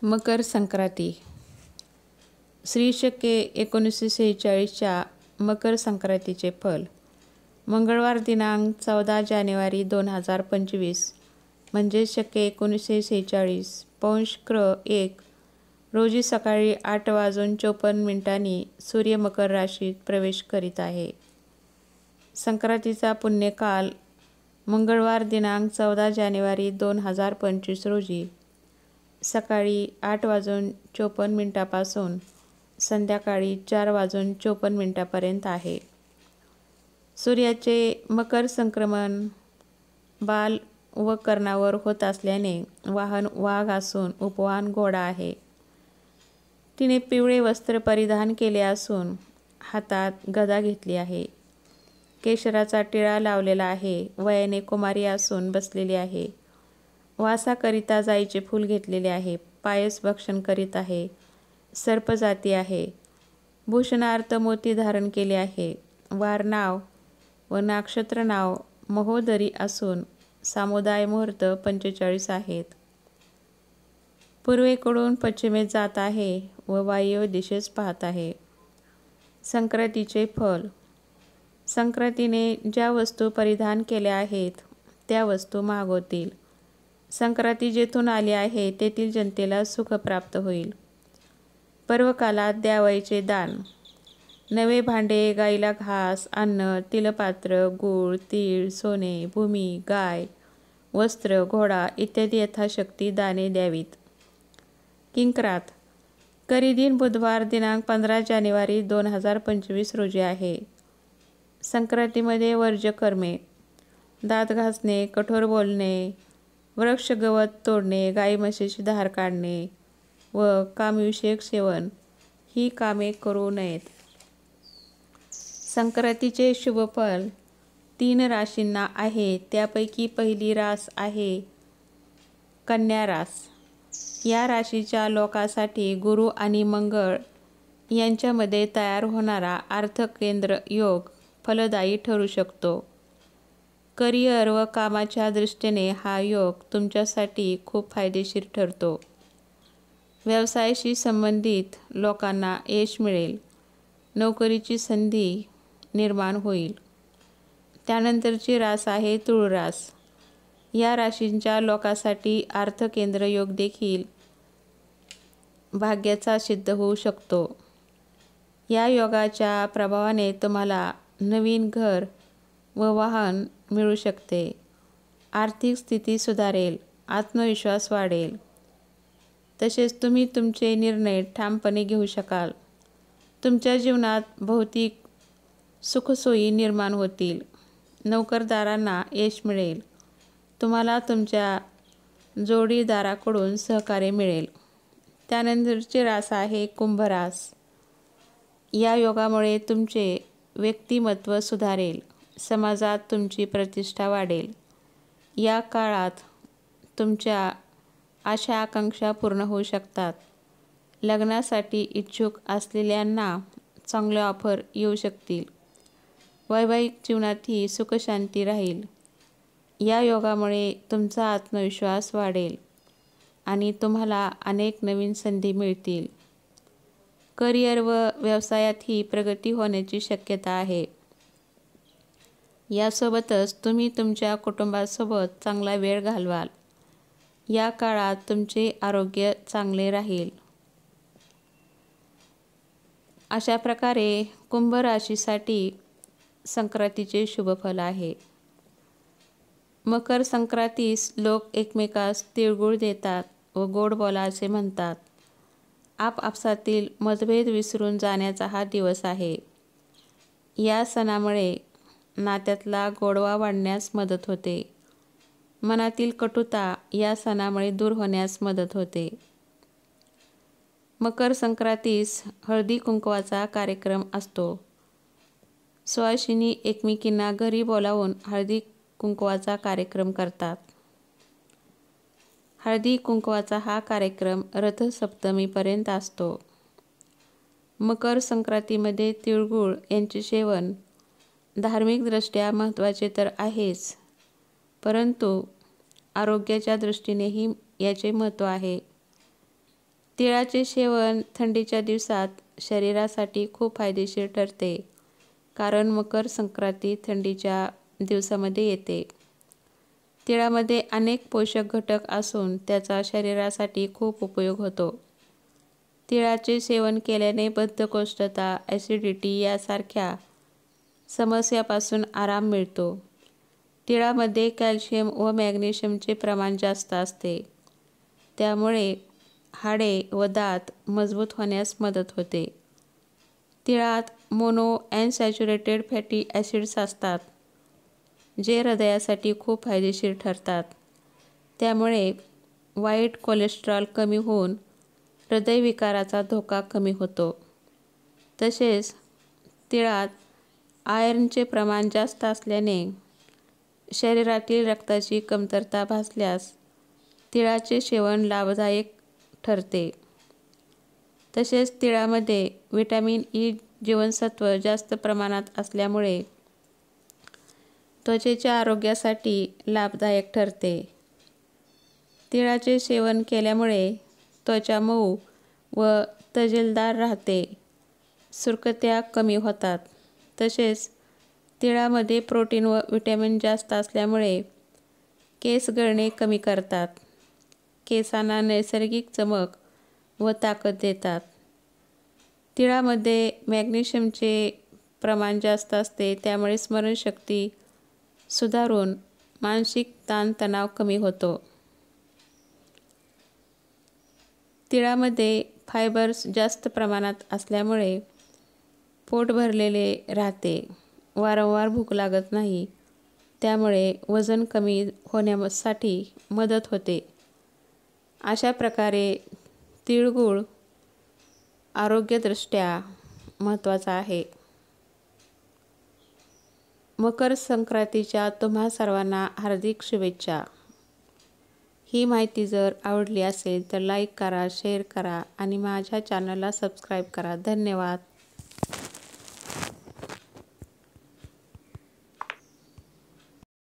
मकर संक्रांती. श्री शके 1946च्या मकर संक्रांतीचे फल. मंगळवार दिनांक 14 जानेवारी 2025 म्हणजे शके 1946 पौष क्र 1 रोजी सकाळी 8:54 सूर्य मकर राशीत प्रवेश करीत आहे. संक्रांतीचा पुण्यकाल मंगळवार दिनांक 14 जानेवारी 2025 रोजी सकाळी 8:54 पासून संध्याकाळी 4:54 पर्यंत आहे. सूर्याचे मकर संक्रमण बाल व कर्णावर होत असल्याने वाहन वाघ असून उपवाहन घोडा आहे. तिने पिवळे वस्त्र परिधान केले असून हातात गदा घेतली आहे. केशराचा टिळा लावलेला आहे. वयाने कुमारी असून बसलेली आहे. वासाकरिता जाईचे फूल घेतलेले आहे. पायस भक्षण करीत आहे. सर्पजाती आहे. भूषणार्थ मोती धारण केले आहे. वार नाव व नक्षत्र नाव महोदरी असून सामुदाय मुहूर्त 45 आहेत. पूर्वेकडून पश्चिमेत जात आहे व वायव्य दिशेस पाहत आहे. संक्रांतीचे फल. संक्रांतीने ज्या वस्तू परिधान केल्या आहेत त्या वस्तू महाग होतील. संक्रांती जेथून आली आहे तेथील जनतेला सुख प्राप्त होईल. पर्वकालात द्यावयाचे दान. नवे भांडे, गाईला घास, अन्न, तिलपात्र, गूळ, तीळ, सोने, भूमी, गाय, वस्त्र, घोडा इत्यादी यथाशक्ती दाने द्यावीत. किंक्रात. करीदिन बुधवार दिनांक 15 जानेवारी 2025 रोजी आहे. संक्रांतीमध्ये वर्ज्य कर्मे. दात घासणे, कठोर बोलणे, वृक्ष गवत तोडणे, गाई म्हशीची धार काढणे व कामविषयक सेवन ही कामे करू नयेत. संक्रांतीचे शुभफल 3 राशींना आहे. त्यापैकी पहिली रास आहे कन्या रास. या राशीच्या लोकांसाठी गुरु आणि मंगळ यांच्यामध्ये तयार होणारा अर्थकेंद्र योग फलदायी ठरू शकतो. करिअर व कामाच्या दृष्टीने हा योग तुमच्यासाठी खूप फायदेशीर ठरतो. व्यवसायाशी संबंधित लोकांना यश मिळेल. नोकरीची संधी निर्माण होईल. त्यानंतरची रास आहे तुळ रास. या राशींच्या लोकांसाठी अर्थकेंद्र योग देखील भाग्याचा सिद्ध होऊ शकतो. या योगाच्या प्रभावाने तुम्हाला नवीन घर व वाहन मिळू शकते. आर्थिक स्थिती सुधारेल. आत्मविश्वास वाढेल. तसेच तुम्ही तुमचे निर्णय ठामपणे घेऊ शकाल. तुमच्या जीवनात भौतिक सुखसोयी निर्माण होतील. नोकरदारांना यश मिळेल. तुम्हाला तुमच्या जोडीदाराकडून सहकार्य मिळेल. त्यानंतरची रास आहे कुंभ रास. या योगामुळे तुमचे व्यक्तिमत्व सुधारेल. समाजात तुमची प्रतिष्ठा वाढेल. या काळात तुमच्या आशा आकांक्षा पूर्ण होऊ शकतात. लग्नासाठी इच्छुक असलेल्यांना चांगल्या ऑफर येऊ शकतील. वैवाहिक जीवनातही सुखशांती राहील. या योगामुळे तुमचा आत्मविश्वास वाढेल आणि तुम्हाला अनेक नवीन संधी मिळतील. करिअर व व्यवसायातही प्रगती होण्याची शक्यता आहे. यासोबतच तुम्ही तुमच्या कुटुंबासोबत चांगला वेळ घालवाल. या काळात तुमचे आरोग्य चांगले राहील. अशा प्रकारे कुंभ राशीसाठी संक्रांतीचे शुभफल आहे. मकर संक्रांतीस लोक एकमेकास तिळगुळ देतात व गोड बोला असे म्हणतात. आपापसातील मतभेद विसरून जाण्याचा हा दिवस आहे. या सणामुळे नात्यातला गोडवा वाढण्यास मदत होते. मनातील कटुता या सणामुळे दूर होण्यास मदत होते. मकर संक्रांतीस हळदी कुंकवाचा कार्यक्रम असतो. सुवासिनी एकमेकींना घरी बोलावून हळदी कुंकवाचा कार्यक्रम करतात. हळदी कुंकवाचा हा कार्यक्रम रथसप्तमीपर्यंत असतो. मकर संक्रांतीमध्ये तिळगुळ यांचे सेवन धार्मिकदृष्ट्या महत्त्वाचे तर आहेच, परंतु आरोग्याच्या दृष्टीनेही याचे महत्त्व आहे. तिळाचे सेवन थंडीच्या दिवसात शरीरासाठी खूप फायदेशीर ठरते, कारण मकर संक्रांती थंडीच्या दिवसामध्ये येते. तिळामध्ये अनेक पोषक घटक असून त्याचा शरीरासाठी खूप उपयोग होतो. तिळाचे सेवन केल्याने बद्धकोष्ठता, ॲसिडिटी यासारख्या समस्यापासून आराम मिळतो. तिळामध्ये कॅल्शियम व मॅग्नेशियमचे प्रमाण जास्त असते, त्यामुळे हाडे व दात मजबूत होण्यास मदत होते. तिळात मोनो अनसॅच्युरेटेड फॅटी ॲसिड्स असतात, जे हृदयासाठी खूप फायदेशीर ठरतात. त्यामुळे वाईट कोलेस्ट्रॉल कमी होऊन हृदयविकाराचा धोका कमी होतो. तसेच तिळात आयर्नचे प्रमाण जास्त असल्याने शरीरातील रक्ताची कमतरता भासल्यास तिळाचे सेवन लाभदायक ठरते. तसेच तिळामध्ये व्हिटॅमिन ई जीवनसत्व जास्त प्रमाणात असल्यामुळे त्वचेच्या आरोग्यासाठी लाभदायक ठरते. तिळाचे सेवन केल्यामुळे त्वचा मऊ व तजेलदार राहते, सुरकुत्या कमी होतात. तसेच तिळामध्ये प्रोटीन व व्हिटॅमिन जास्त असल्यामुळे केस गळणे कमी करतात, केसांना नैसर्गिक चमक व ताकद देतात. तिळामध्ये मॅग्नेशियमचे प्रमाण जास्त असते, त्यामुळे स्मरणशक्ती सुधारून मानसिक ताणतणाव कमी होतो. तिळामध्ये फायबर्स जास्त प्रमाणात असल्यामुळे पोट भरलेले राहते, वारंवार भूक लागत नाही, त्यामुळे वजन कमी होण्यासाठी मदत होते. अशा प्रकारे तिळगुळ आरोग्यदृष्ट्या महत्त्वाचा आहे. मकर संक्रांतीच्या तुम्हा सर्वांना हार्दिक शुभेच्छा. ही माहिती जर आवडली असेल तर लाईक करा, शेअर करा आणि माझ्या चॅनलला सबस्क्राईब करा. धन्यवाद.